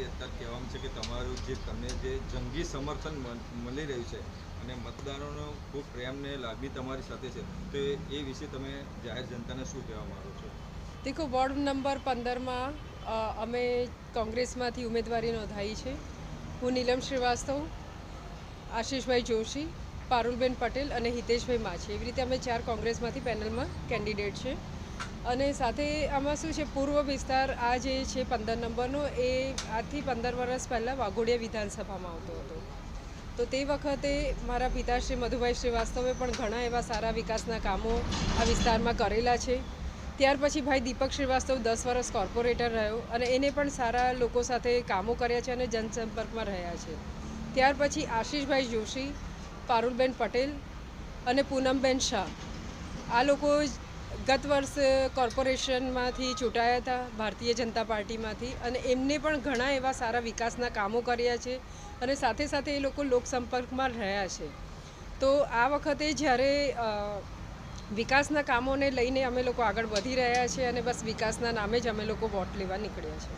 અત્યારે કહેવામાં છે કે તમારું તમને જે જંગી સમર્થન મળી રહ્યું છે અને મતદારોનો ખૂબ પ્રેમ ને લાગણી તમારી સાથે છે, તો એ વિશે તમે જાહેર જનતાને શું કહેવા માંગો છો? દેખો, વોર્ડ નંબર 15માં અમે કોંગ્રેસમાંથી ઉમેદવારી નોંધાવી છે. હું નીલમ શ્રીવાસ્તવ, આશીષભાઈ જોશી, પારુલબેન પટેલ અને હિતેશભાઈ માછી, એવી રીતે અમે 4 કોંગ્રેસમાંથી પેનલમાં કેન્ડિડેટ છે. અને સાથે આમાં શું છે, પૂર્વ વિસ્તાર આ જે છે 15 નંબરનો, એ આજથી 15 વર્ષ પહેલાં વાઘોડિયા વિધાનસભામાં આવતો હતો. તો તે વખતે મારા પિતાશ્રી મધુભાઈ શ્રીવાસ્તવે પણ ઘણા એવા સારા વિકાસના કામો આ વિસ્તારમાં કરેલા છે. ત્યાર પછી ભાઈ દીપક શ્રીવાસ્તવ 10 વર્ષ કોર્પોરેટર રહ્યો અને એને પણ સારા લોકો સાથે કામો કર્યા છે અને જનસંપર્કમાં રહ્યા છે. ત્યાર પછી આશીષભાઈ જોશી, પારુલબેન પટેલ અને પૂનમબેન શાહ, આ લોકો ગત વર્ષ કોર્પોરેશનમાંથી ચૂંટાયા હતા ભારતીય જનતા પાર્ટીમાંથી, અને એમને પણ ઘણા એવા સારા વિકાસના કામો કર્યા છે અને સાથે સાથે એ લોકો લોકસંપર્કમાં રહ્યા છે. તો આ વખતે જ્યારે વિકાસના કામોને લઈને અમે લોકો આગળ વધી રહ્યા છીએ અને બસ વિકાસના નામે જ અમે લોકો વોટ લેવા નીકળ્યા છે.